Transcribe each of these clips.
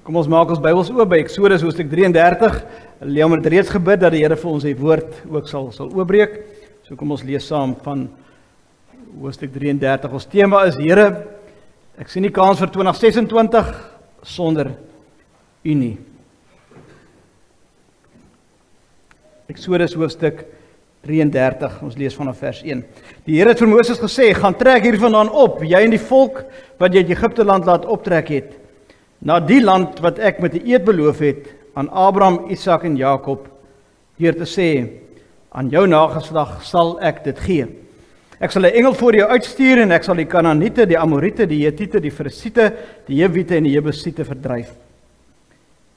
Kom ons maak ons Bybels oop by Eksodus hoofstuk 33. Leon het reeds gebid dat die Here vir ons die woord ook sal oopbreek. So kom ons lees saam van hoofstuk 33. Ons tema is Here, ek sien nie kans vir 2026 sonder U nie. Eksodus hoofstuk 33, ons lees vanaf vers 1. Die Here het vir Moses gesê, gaan trek hiervandaan op, jy en die volk wat jy uit Egipte land laat optrek het, na die land wat ek met 'n eed beloof het aan Abraham, Isak en Jakob, deur te sê, aan jou nageslag sal ek dit gee. Ek sal 'n engel voor jou uitstuur en ek sal die Kanaaniete, die Amoriete, die Hetiete, die Ferisiete, die Jewiete en die Jebusiete verdryf.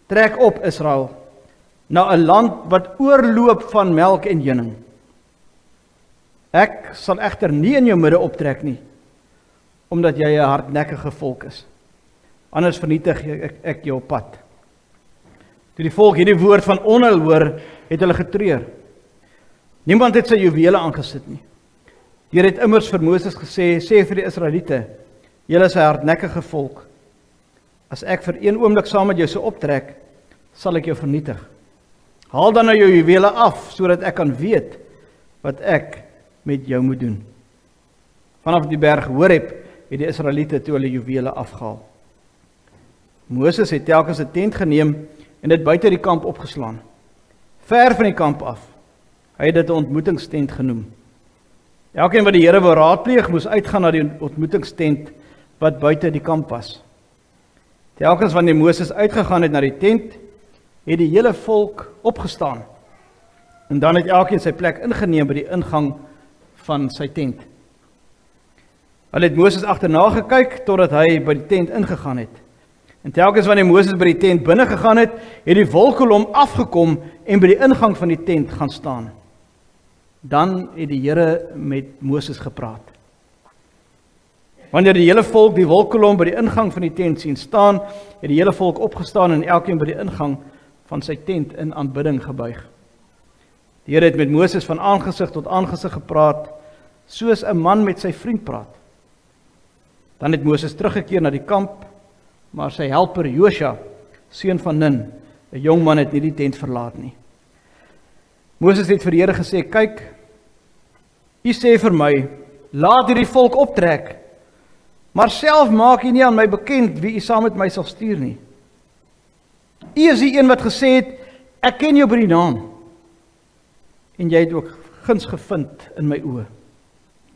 Trek op, Israel, na 'n land wat oorloop van melk en honing. Ek sal egter nie in jou midde optrek nie, omdat jy 'n hardnekkige volk is. Anders vernietig ek jou pad. Toe die volk hierdie woord van onheil hoor, het hulle getreur. Niemand het sy juwele aangesit nie. Die Here het immers vir Moses gesê, sê vir die Israeliete, julle is 'n hardnekkige volk. As ek vir een oomblik saam met jou sou optrek, sal ek jou vernietig. Haal dan nou jou juwele af, sodat ek kan weet wat ek met jou moet doen. Vanaf die berg Horeb het die Israeliete toe hulle juwele afgehaal. Moses het telkens 'n tent geneem en dit buite die kamp opgeslaan, ver van die kamp af. Hy het dit 'n ontmoetingstent genoem. Elkeen wat die Here wou raadpleeg, moes uitgaan na die ontmoetingstent wat buite die kamp was. Telkens wanneer Moses uitgegaan het na die tent, het die hele volk opgestaan. En dan het elkeen sy plek ingeneem by die ingang van sy tent. Hulle het Moses agterna gekyk totdat hy by die tent ingegaan het. En telkens wanneer Moses by die tent binne gegaan het, het die wolkkolom afgekom en by die ingang van die tent gaan staan. Dan het die Here met Moses gepraat. Wanneer die hele volk die wolkkolom by die ingang van die tent sien staan, het die hele volk opgestaan en elkeen by die ingang van sy tent in aanbidding gebuig. Die Here het met Moses van aangesig tot aangesig gepraat, soos 'n man met sy vriend praat. Dan het Moses teruggekeer na die kamp, maar sy helper Josua, seun van Nun, 'n jong man, het nie die tent verlaat nie. Moses het vir die Here gesê, kyk, U sê vir my, laat hierdie volk optrek, maar self maak U nie aan my bekend wie U saam met my sal stuur nie. U is die een wat gesê het, ek ken jou by die naam, en jy het ook guns gevind in my oë.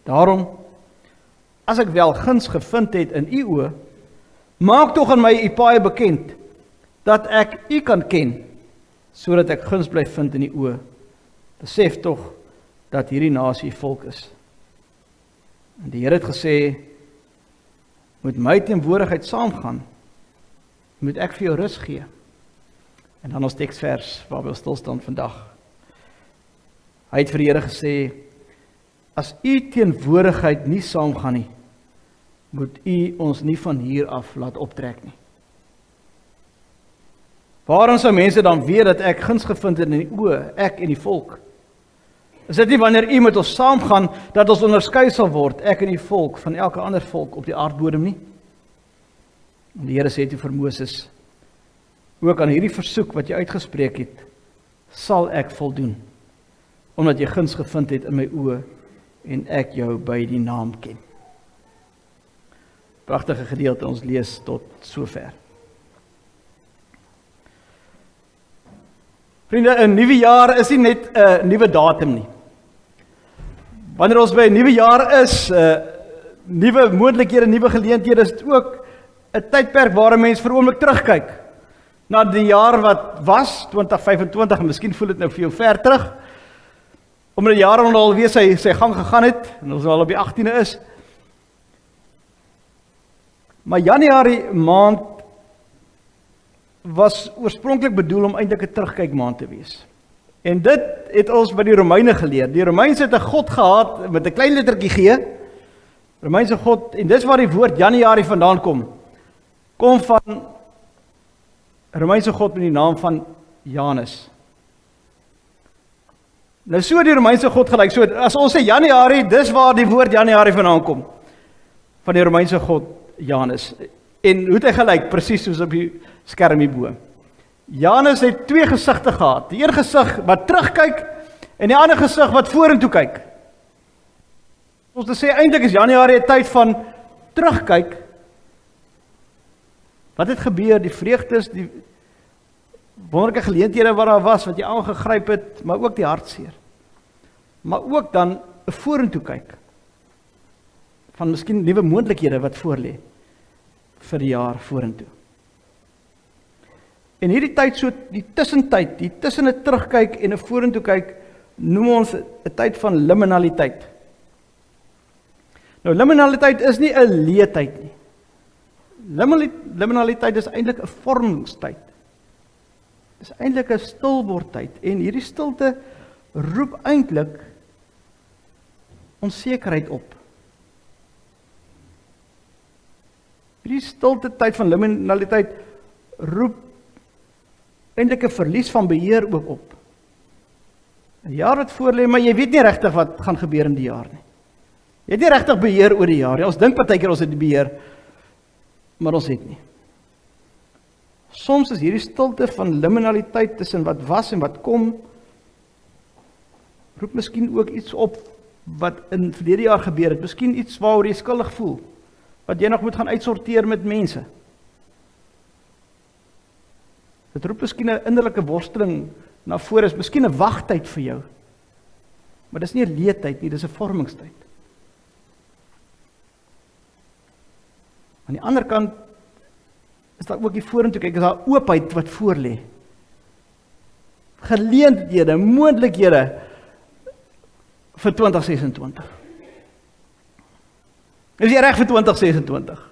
Daarom, as ek wel guns gevind het in U oë, maak tog aan my U paaie bekend, dat ek U kan ken, sodat ek guns bly vind in die oë. Besef tog, dat hierdie nasie volk is. En die Here het gesê, moet my teenwoordigheid saamgaan, moet ek vir jou rus gee. En dan ons teksvers, waar we stil staan vandag. Hy het vir die Here gesê, as U teenwoordigheid nie saamgaan nie, moet U ons nie van hier af laat optrek nie. Waarom sou mense dan weet dat ek guns gevind het in die oë, ek en die volk? Is dit nie wanneer U met ons saamgaan, dat ons onderskei sal word, ek en die volk, van elke ander volk op die aardbodem nie? En die Here sê toe vir Moses, ook aan hierdie versoek wat jy uitgespreek het, sal ek voldoen, omdat jy guns gevind het in my oë, en ek jou by die naam ken. Pragtige gedeelte, ons lees tot sover. Vriende, 'n nuwe jaar is nie net 'n nuwe datum nie. Wanneer ons by 'n nuwe jaar is, nuwe moontlikhede, nuwe geleenthede, is dit ook 'n tydperk waar 'n mens vir 'n oomblik terugkyk na die jaar wat was, 2025, en miskien voel dit nou vir jou ver terug, omdat die jaar alweer sy gang gegaan het, en ons al op die 18e is. Maar Januarie maand was oorspronklik bedoel om eintlik 'n terugkykmaand te wees. En dit het ons by die Romeine geleer. Die Romeinse het 'n god gehad met 'n klein lettertjie G. Romeinse god, en dis waar die woord Januarie vandaan kom van 'n Romeinse god met die naam van Janus. Nou so die Romeinse god gelyk. So as ons sê Januarie, dis waar die woord Januarie vandaan kom. Van die Romeinse god Janus. En hoe het hy gelyk? Presies soos op die skerm hierbo. Janus het 2 gesigte gehad. Die een gesig wat terugkyk en die ander gesig wat vorentoe kyk. Ons te sê eintlik is Januarie 'n tyd van terugkyk. Wat het gebeur? Die vreugdes, die wonderlike geleenthede wat daar was, wat jy aangegryp het, maar ook die hartseer. Maar ook dan 'n vorentoe kyk. Van miskien nuwe moontlikhede wat voorlê vir die jaar vorentoe. En hierdie tyd, so die tussentyd, die tussen 'n terugkyk en 'n vorentoe kyk, noem ons 'n tyd van liminaliteit. Nou, liminaliteit is nie 'n leetyd nie. Liminaliteit is eintlik 'n vormingstyd. Dis eintlik 'n stilwordtyd en hierdie stilte roep eintlik onsekerheid op. Hierdie stilte tyd van liminaliteit roep eintlik 'n verlies van beheer ook op. 'n Jaar wat voorlê, maar jy weet nie regtig wat gaan gebeur in die jaar nie. Jy het nie regtig beheer oor die jaar nie. Ons dink partykeer ons het die beheer, maar ons het nie. Soms is hierdie stilte van liminaliteit tussen wat was en wat kom, roep miskien ook iets op wat in verlede jaar gebeur het. Miskien iets waaroor jy skuldig voel, wat jy nog moet gaan uitsorteer met mense. Dit roep miskien 'n innerlike worsteling na vore, is miskien 'n wagtyd vir jou. Maar dis nie 'n leedtyd nie, dis 'n vormingstyd. Aan die ander kant is daar ook die vorentoe kyk, is daar oopheid wat voor lê. Geleenthede, moontlikhede vir 2026. Is jy reg vir 2026?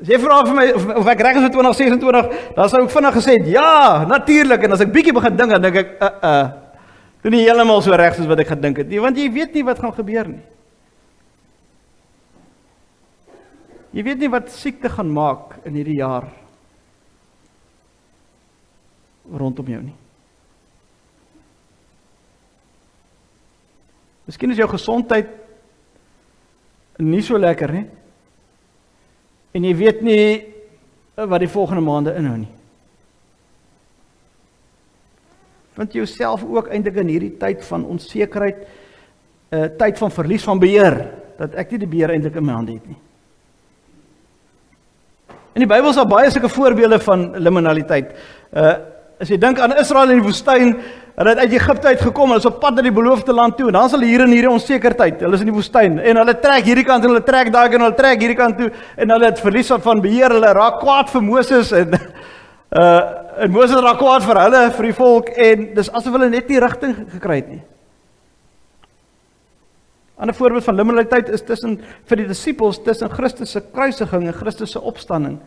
As jy vra vir my of ek reg is vir 2026, dan sou ek vinnig gesê het, ja, natuurlik, en as ek bietjie begin dink, dan dink ek, toe nie heeltemal so reg soos wat ek gedink het nie, want jy weet nie wat gaan gebeur nie. Jy weet nie wat siekte gaan maak in hierdie jaar rondom jou nie. Miskien is jou gesondheid nie so lekker nie. En jy weet nie wat die volgende maande inhou nie. Vind jouself ook eintlik in hierdie tyd van onsekerheid, tyd van verlies van beheer, dat ek nie die beheer eintlik in my hande het nie. In die Bybel is daar baie sulke voorbeelde van liminaliteit. As jy dink aan Israel in die woestyn, hulle het uit Egipte uitgekom, hulle is op pad na die beloofde land toe, en dan is hulle hier in hierdie onsekerheid, hulle is in die woestyn, en hulle trek hierdie kant, en hulle trek daar, en hulle trek hierdie kant toe, en hulle het verlies van beheer, hulle raak kwaad vir Moses, en Moses raak kwaad vir hulle, vir die volk, en dis asof hulle net nie rigting gekry het nie. Ander voorbeeld van liminaliteit is vir die disippels, tussen Christus se kruisiging en Christus se opstanding,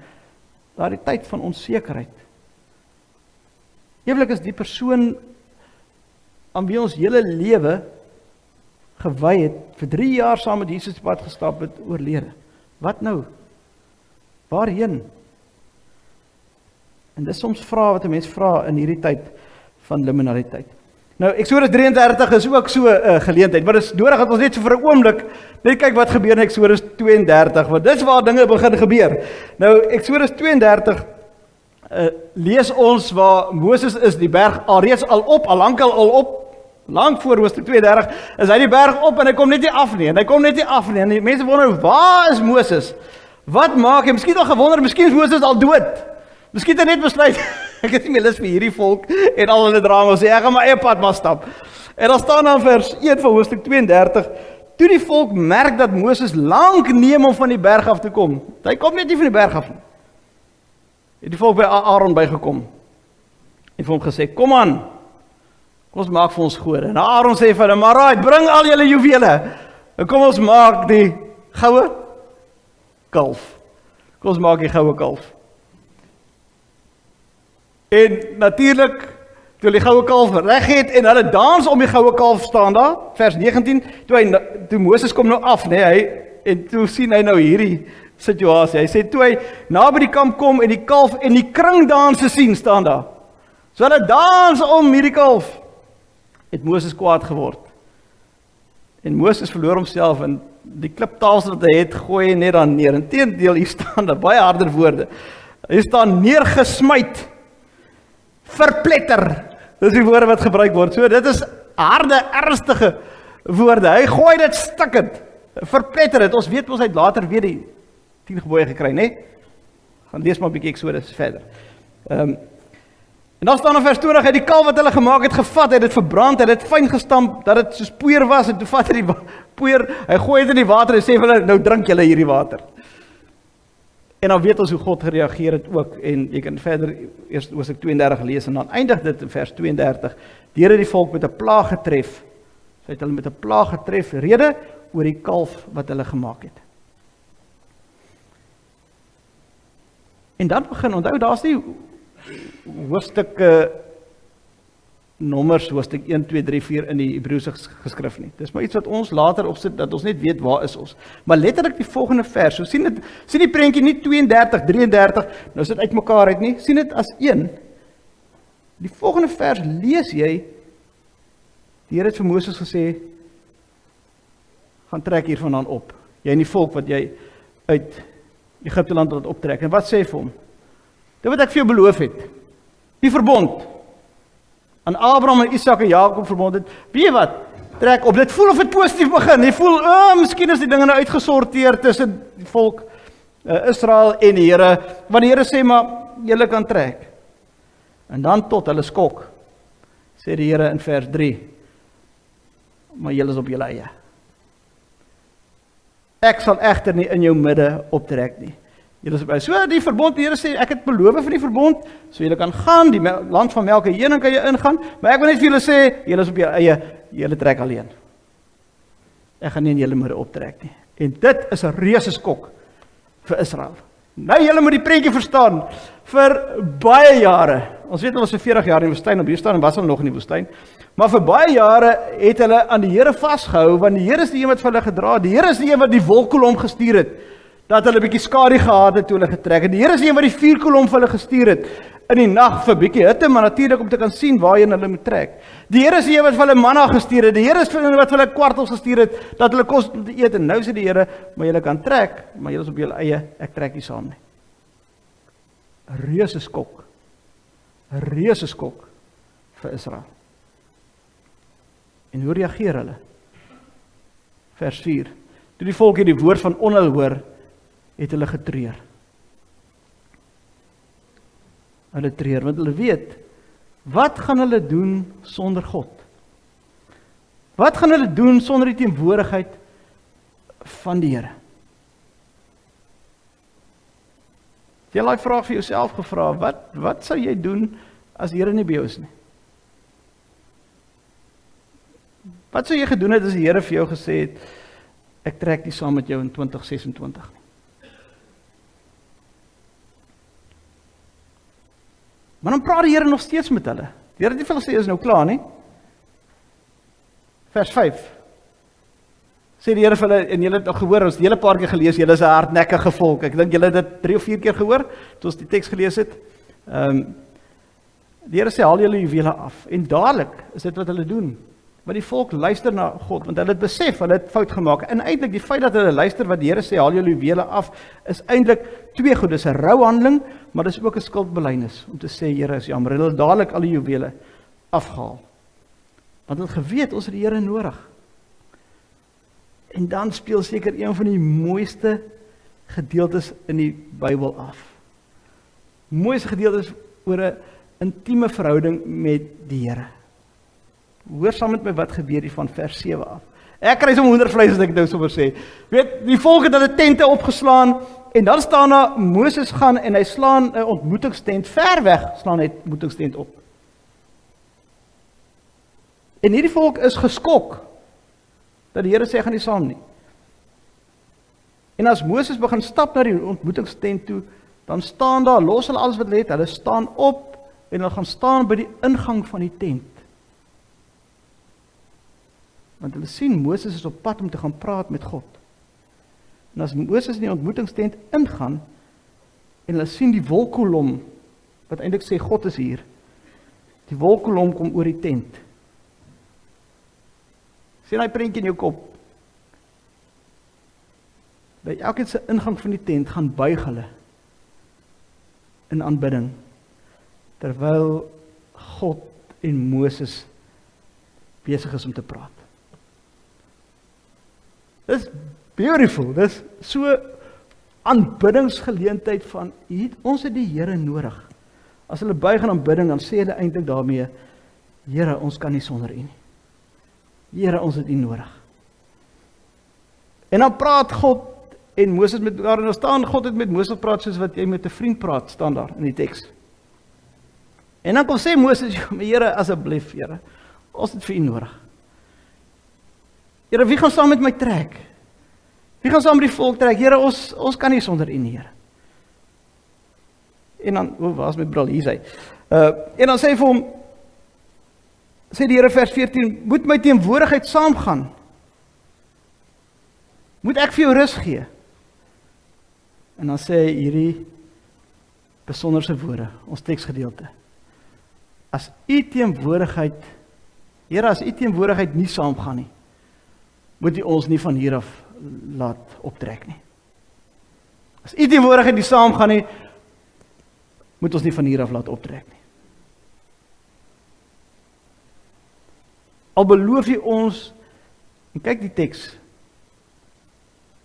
daardie tyd van onsekerheid. Ewlik is die persoon aan wie ons hele lewe gewy het, vir 3 jaar saam met Jesus pad gestap het, oorlede. Wat nou? Waarheen? En dis soms vrae wat 'n mens vra in hierdie tyd van liminaliteit. Nou, Eksodus 33 is ook so 'n geleentheid, maar dit is nodig dat ons net so vir 'n oomblik net kyk wat gebeur in Eksodus 32, want dis waar dinge begin gebeur. Nou, Eksodus 32 lees ons waar Moses is die berg alreeds al op, lank voor hoofstuk 32, is hy die berg op en hy kom net nie af nie, en die mense wonder, waar is Moses? Wat maak hy? Miskien al gewonder, miskien is Moses al dood. Miskien het hy net besluit, ek het nie meer lus vir hierdie volk, en al hulle drama sê, ek gaan my eie pad maar stap. En dan staan dan vers 1 van hoofstuk 32, toe die volk merk dat Moses lank neem om van die berg af te kom. Hy kom net nie van die berg af nie. Het die volk by Aaron bygekom en vir hom gesê, kom aan, ons maak vir ons gode. En Aaron sê vir hulle, maar right, bring al julle juwele, en kom ons maak die goue kalf. Kom ons maak die goue kalf. En natuurlik, toe die goue kalf reg het, en hulle dans om die goue kalf staan daar, vers 19, toe Moses kom nou af, en toe sien hy nou hierdie situasie. Hy sê, toe hy na by die kamp kom en die kalf en die kringdanse sien, staan daar. So hulle dans om hierdie kalf, het Moses kwaad geword. En Moses verloor homself in die kliptafels wat hy het, gooi hy net dan neer. Inteendeel, hier staan daar baie harder woorde. Hier staan neergesmyt, verpletter. Dis die woorde wat gebruik word. So, dit is harde, ernstige woorde. Hy gooi dit stikkend, verpletter het. Ons weet ons het later weer die 10 gebooie gekry, né? Gaan lees maar 'n bietjie Eksodus verder. En dan staan in vers 20, hy die kalf wat hulle gemaak het, gevat, hy het dit verbrand, hy het dit fyn gestamp, dat dit soos poeier was, en toe vat hy die poeier, hy gooi dit in die water, en sê vir hulle, nou drink julle hierdie water. En dan weet ons hoe God gereageer het ook, en jy kan verder eerst Hoofstuk 32 lees, en dan eindig dit in vers 32, die Here het die volk met 'n plaag getref, hy het hulle met 'n plaag getref, rede oor die kalf wat hulle gemaak het. En dan begin, onthou, daar's nie hoofstuk nommers, hoofstuk 1, 2, 3, 4 in die Hebreëse geskrif nie. Dis maar iets wat ons later opsit, dat ons net weet waar is ons. Maar letterlik die volgende vers, so sien die prentjie nie 32, 33, nou is dit uitmekaar uit nie, sien dit as een. Die volgende vers lees jy, die Here het vir Moses gesê, gaan trek hiervandaan op, jy en die volk wat jy uit Egipte land laat optrek, en wat sê vir hom? Dit wat ek vir jou beloof het, die verbond, aan Abraham en Isak en Jakob verbond het, weet jy wat, trek op, dit voel of het positief begin, jy voel, miskien is die dinge nou uitgesorteer tussen die volk, Israel en die Here, want die Here sê maar, julle kan trek, en dan tot hulle skok, sê die Here in vers 3, maar julle is op julle eie. Ek sal egter nie in jou midde optrek nie. Julle is op eie. So die verbond, die Here sê, ek het beloof vir die verbond, so julle kan gaan, die land van melk en honing kan jy ingaan, maar ek wil net vir julle sê, julle is op julle eie, julle trek alleen. Ek gaan nie in julle midde optrek nie. En dit is 'n reuse skok vir Israel. Nou julle moet die prentjie verstaan, vir baie jare, ons weet hulle was vir 40 jaar in die woestyn, op hier staan en was hulle nog in die woestyn, maar vir baie jare het hulle aan die Here vasgehou, want die Here is die een wat vir hulle gedra, die Here is die een wat die wolkkolom gestuur het, dat hulle bietjie skadu gehad het toe hulle getrek het, die Here is die een wat die vuurkolom vir hulle gestuur het, in die nag vir bietjie hitte, maar natuurlik om te kan sien waarheen hulle moet trek. Die Here is die een wat vir hulle manna gestuur het, die Here is die een wat vir hulle kwartels gestuur het, dat hulle kos om te eet, en nou sê die Here, maar julle kan trek, maar julle is op julle eie, ek trek nie saam nie. 'n reuse skok vir Israel. En hoe reageer hulle? Vers 4. Toe die volk hierdie woord van onheil hoor, het hulle getreur. Hulle treur, want hulle weet, wat gaan hulle doen sonder God? Wat gaan hulle doen sonder die teenwoordigheid van die Here? Jy het die vraag vir jouself gevra, wat sou jy doen as die Here nie by jou is nie? Wat sou jy gedoen het as die Here vir jou gesê het, ek trek nie saam met jou in 2026 nie? Maar dan praat die Here nog steeds met hulle. Die Here het nie vir hulle gesê, is nou klaar nie. Vers 5. Sê die Here vir hulle, en julle het nog gehoor, ons die hele paar keer gelees, julle is 'n hardnekkige volk. Ek dink julle het dit 3 of 4 keer gehoor, toe ons die teks gelees het. Die Here sê, haal julle juwele af. En dadelik is dit wat hulle doen. Want die volk luister na God, want hulle het besef, hulle het fout gemaak. En eintlik die feit dat hulle luister wat die Here sê, haal julle juwele af, is eintlik 2 goed. Dis 'n rouhandeling, maar dis ook 'n skuldbelydenis om te sê, Here is jammer, hulle het dadelik al die juwele afgehaal. Want hulle geweet, ons het die Here nodig. En dan speel seker een van die mooiste gedeeltes in die Bybel af. Mooiste gedeeltes oor 'n intieme verhouding met die Here. Hoor saam met my wat gebeur hier van vers 7 af. Ek kry sommer hoendervleis as ek nou sommer sê. Weet, die volk het hulle tente opgeslaan, en dan staan daar, Moses gaan en hy slaan 'n ontmoetingstent, ver weg slaan hy 'n ontmoetingstent op. En hierdie volk is geskok, dat die Here sê, gaan nie saam nie. En as Moses begin stap na die ontmoetingstent toe, dan staan daar, los hulle alles wat hulle het, hulle staan op, en hulle gaan staan by die ingang van die tent. Want hulle sien, Moses is op pad om te gaan praat met God. En as Moses in die ontmoetingstent ingaan, en hulle sien die wolkkolom, wat eintlik sê, God is hier, die wolkkolom kom oor die tent. Sien hy prentjie in jou kop? by elkeen se ingang van die tent gaan buig hulle in aanbidding, terwyl God en Moses besig is om te praat. Dis beautiful, dis so aanbiddingsgeleentheid van, ons het die Here nodig. As hulle buig in aanbidding, dan sê hulle eintlik daarmee, Here, ons kan nie sonder U nie. Here, ons het U nodig. En dan praat God en Moses met mekaar, en dan staan God het met Moses praat soos wat jy met 'n vriend praat, staan daar in die teks. En dan kom sê Moses, Here, asseblief, Here, ons het vir U nodig. Here, wie gaan saam met my trek? Wie gaan saam met die volk trek? Here, ons kan nie sonder U nie, Here. En dan, waar is my bril? Hier is hy. En dan sê hy vir hom, sê die Here vers 14, moet my teenwoordigheid saamgaan. Moet ek vir jou rus gee? En dan sê hy hierdie besonderse woorde, ons teksgedeelte. As U teenwoordigheid, Here, as U teenwoordigheid nie saamgaan nie, moet U ons nie van hier af laat optrek nie. As U teenwoordigheid nie saamgaan nie, moet ons nie van hier af laat optrek nie. Al beloof U ons, en kyk die teks,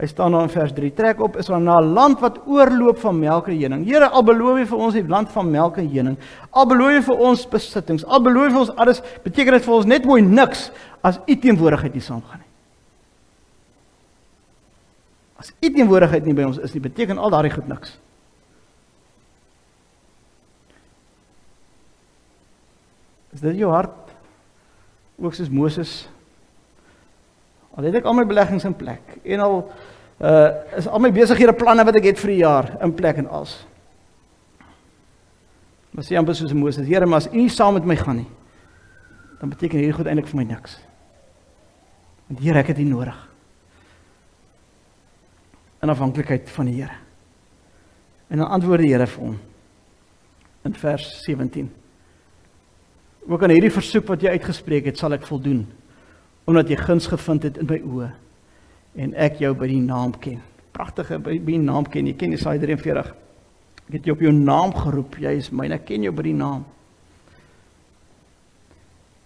hy staan daar in vers 3, trek op is na 'n land wat oorloop van melk en honing. Here, al beloof U vir ons die land van melk en honing, al beloof U vir ons besittings, al beloof U vir ons alles, beteken dit vir ons net mooi niks, as U teenwoordigheid nie saamgaan nie. As U teenwoordigheid nie by ons is nie, beteken al daardie goed niks. Is dit jou hart? Ook soos Moses, al het ek al my beleggings in plek, en al is al my besighede planne wat ek het vir die jaar in plek en als. Maar sê amper soos Moses, Here, maar as U nie saam met my gaan nie, dan beteken hierdie goed eintlik vir my niks. Want Here, ek het U nodig. In afhanklikheid van die Here. En dan antwoord die Here vir hom, in vers 17. Ook aan hierdie versoek wat jy uitgespreek het, sal ek voldoen, omdat jy guns gevind het in my oë, en ek jou by die naam ken. Pragtige, by die naam ken, jy ken Jesaja 43. Ek het jou op jou naam geroep, jy is myne, ek ken jou by die naam.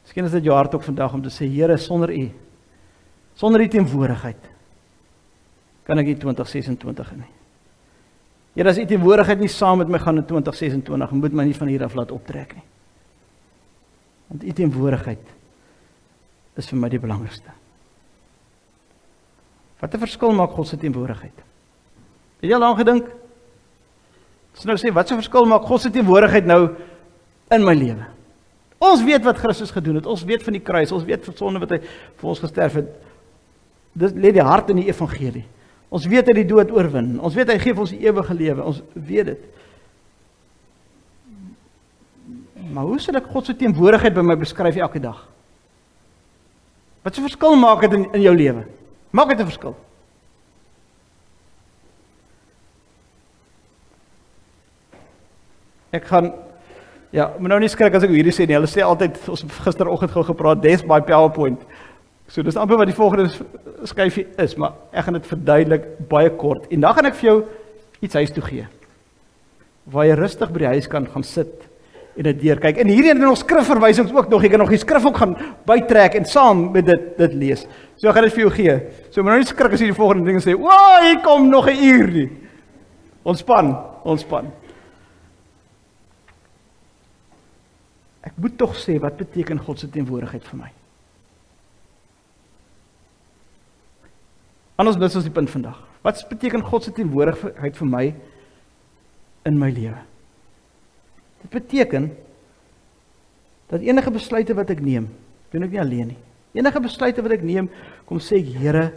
Miskien is dit jou hart ook vandag om te sê, Here, sonder U teenwoordigheid, kan ek nie 2026 in nie. Here, as U teenwoordigheid nie saam met my gaan in 2026, moet my nie van hier af laat optrek nie. Want U teenwoordigheid is vir my die belangrikste. Wat 'n verskil maak God se teenwoordigheid? Het jy al aan gedink? As nou sê, wat 'n verskil maak God se teenwoordigheid nou in my lewe? Ons weet wat Christus gedoen het, ons weet van die kruis, ons weet van sonde wat hy vir ons gesterf het. Dit lê die hart in die evangelie. Ons weet hy die dood oorwin, ons weet hy gee vir ons die ewige lewe, ons weet dit. Maar hoe sal ek God se teenwoordigheid by my beskryf elke dag? Wat 'n verskil maak dit in jou lewe? Maak dit 'n verskil? Ek gaan, moet nou nie skrik as ek hierdie sê nie, hulle sê altyd, ons het gisteroggend gou gepraat, death by PowerPoint. So dis amper wat die volgende skyfie is, maar ek gaan dit verduidelik baie kort. En dan gaan ek vir jou iets huis toe gee, waar jy rustig by die huis kan gaan sit, en dit deurkyk. En hierdie het nog skrifverwysings ook nog, jy kan nog die skrif ook gaan bytrek en saam met dit lees. So ek gaan dit vir jou gee. So maar nou nie skrik as jy die volgende ding sê, "Wow, hier kom nog 'n uur nie." Ontspan. Ek moet tog sê, wat beteken God se teenwoordigheid vir my? Anders mis ons die punt vandag. Wat beteken God se teenwoordigheid vir my in my lewe? Dit beteken dat enige besluite wat ek neem, doen ek nie alleen nie. Enige besluite wat ek neem, kom sê ek, Here,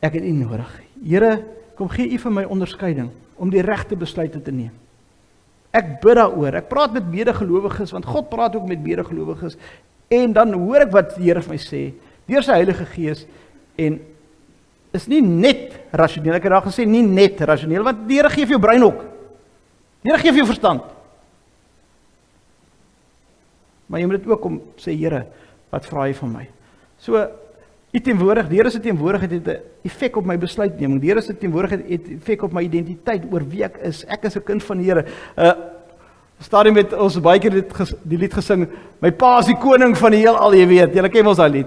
ek het U nodig. Here, kom gee U vir my onderskeiding om die regte besluite te neem. Ek bid daaroor. Ek praat met medegelowiges, want God praat ook met medegelowiges, en dan hoor ek wat die Here vir my sê deur sy Heilige Gees, en is nie net rasioneel. Ek het daar gesê nie net rasioneel, want die Here gee vir jou brein ook. Die Here gee vir jou verstand. Maar jy moet dit ook om sê, Here, wat vra jy van my? So Die Here se teenwoordigheid het 'n effek op my besluitneming. Die Here se teenwoordigheid het effek op my identiteit, oor wie ek is. Ek is 'n kind van die Here. Stadium met ons baie keer die lied gesing, my pa is die koning van die heelal, jy weet, julle ken ons daai lied.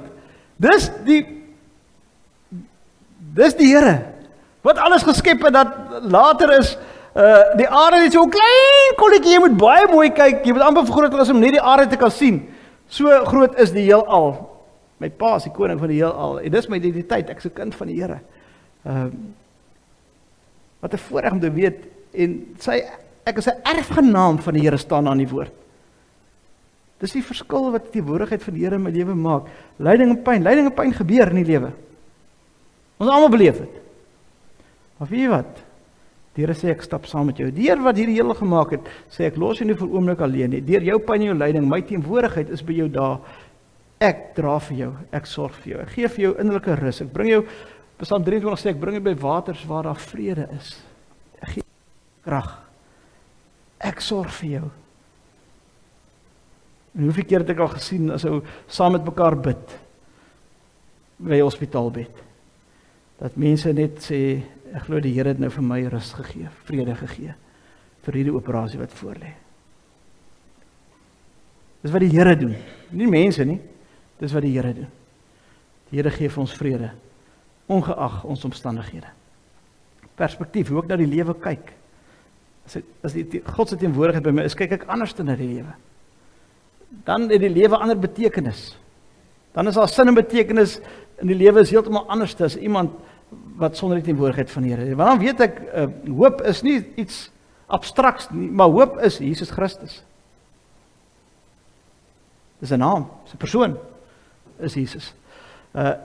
Dis die Here, wat alles geskep het, dat later is, die aarde net so 'n klein kolletjie, jy moet baie mooi kyk, jy moet amper vergroot as om net die aarde te kan sien. So groot is die heelal. My pa is die koning van die heelal, en dis my identiteit, ek is 'n kind van die Here. Wat 'n voorreg om te weet, en ek is 'n erfgenaam van die Here staan aan die woord. Dis die verskil wat die teenwoordigheid van die Here in my lewe maak. Lyding en pyn gebeur in die lewe. Ons almal beleef dit. Maar weet jy wat? Die Here sê ek stap saam met jou. Die Here wat hierdie heelal gemaak het, sê ek los jou nie vir 'n oomblik alleen nie. Deur jou pyn en jou lyding, my teenwoordigheid is by jou daar. Ek dra vir jou, ek sorg vir jou. Ek gee vir jou innerlike rus. Ek bring jou, Psalm 23 sê ek bring jou by waters waar daar vrede is. Ek gee krag. Ek sorg vir jou. En hoeveel keer het ek al gesien as ou saam met mekaar bid by hospitaalbed, dat mense net sê, ek glo die Here het nou vir my rus gegee, vrede gegee, vir hierdie operasie wat voor lê. Dis wat die Here doen, nie mense nie, dis wat die Here doen. Die Here gee vir ons vrede, ongeag ons omstandighede. Perspektief, hoe ek na die lewe kyk. As die God se teenwoordigheid by my is, kyk ek anders na die lewe. Dan het die lewe ander betekenis. Dan is daar sin en betekenis in die lewe is heeltemal anders as iemand wat sonder die teenwoordigheid van die Here. Want dan weet ek, hoop is nie iets abstraks nie, maar hoop is Jesus Christus. Dis 'n naam, dis 'n persoon, is Jesus.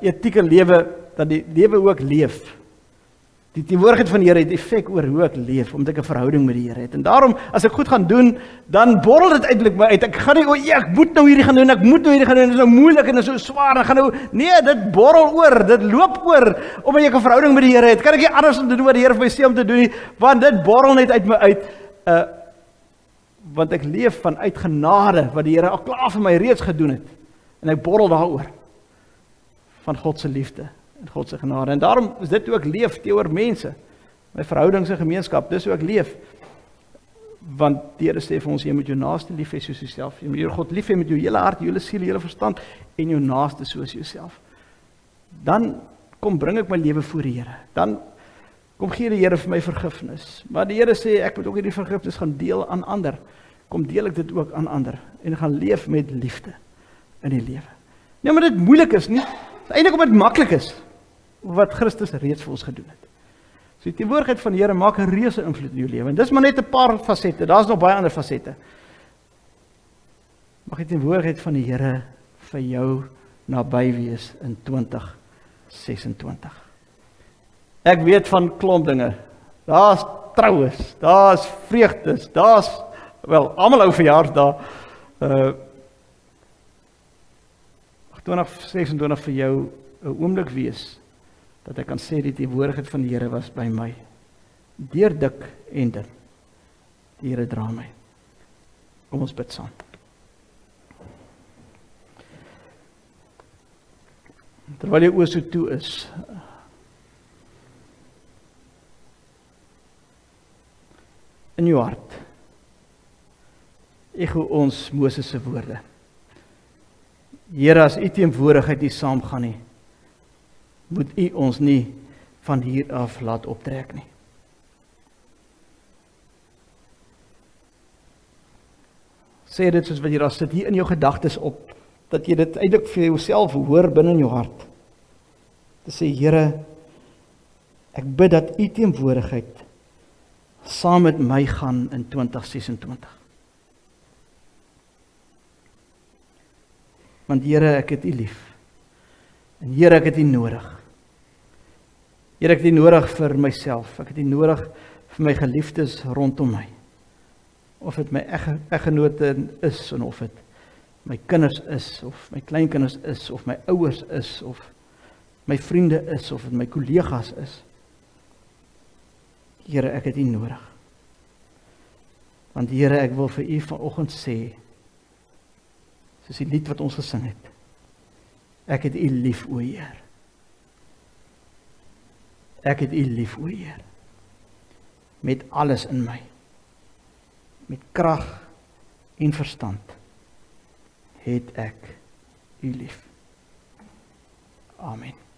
Etieke lewe, dat die lewe ook leef. Die teenwoordigheid van die Here het effek oor hoe ek leef, omdat ek 'n verhouding met die Here het. En daarom, as ek goed gaan doen, dan borrel dit eintlik my uit. Ek gaan nie, ek moet nou hierdie gaan doen, ek moet nou hierdie gaan doen, dit is nou moeilik en dit is so swaar, en gaan nou, nee, dit borrel oor, dit loop oor, omdat ek 'n verhouding met die Here het. Kan ek nie anders om te doen wat die Here vir my sê om te doen nie, want dit borrel net uit my uit, want ek leef vanuit genade, wat die Here al klaar vir my reeds gedoen het, en ek borrel daaroor, van God se liefde, en God se genade, en daarom is dit hoe ek leef teenoor mense, my verhoudings en gemeenskap, dis hoe ek leef, want die Here sê vir ons, jy moet jou naaste lief hê soos jouself, jy moet jou God lief hê met jou hele hart, jou hele siel, jou hele verstand, en jou naaste soos jouself. Dan bring ek my lewe voor die Here, dan kom gee die Here vir my vergifnis, maar die Here sê, ek moet ook hierdie vergifnis gaan deel aan ander, kom deel ek dit ook aan ander, en gaan leef met liefde in die lewe. Nee, maar dit moeilik is nie, eintlik omdat dit maklik is, wat Christus reeds vir ons gedoen het. So die teenwoordigheid van die Here maak 'n reuse invloed in jou lewe, en dis maar net 'n paar fasette, daar's nog baie ander fasette. Mag die teenwoordigheid van die Here vir jou naby wees in 2026. Ek weet van klomp dinge, daar's troues, daar's vreugdes, daar's, wel, almal ou verjaarsdae, 2026 vir jou 'n oomblik wees, dat ek kan sê die teenwoordigheid van die Here was by my, deur dik en dun. Die Here dra my. Kom ons bid saam. Terwyl jou oë so toe is, in jou hart, echo ons Moses se woorde. Here, as u teenwoordigheid nie saamgaan nie, moet u ons nie van hier af laat optrek nie. Sê dit soos wat jy daar sit, hier in jou gedagtes op, dat jy dit eintlik vir jouself hoor binne in jou hart. Te sê, Here, ek bid dat u teenwoordigheid saam met my gaan in 2026. Want Here, ek het u lief. En Here, ek het u nodig. Here, ek het u nodig vir myself. Ek het u nodig vir my geliefdes rondom my. Of dit my eggenote is, en of dit my kinders is, of my kleinkinders is, of my ouers is, of my vriende is, of dit my kollegas is. Here, ek het u nodig. Want Here, ek wil vir u vanoggend sê, soos die lied wat ons gesing het, ek het u lief, o Heer. Ek het U lief, o Heer, met alles in my, met krag en verstand, het ek U lief. Amen.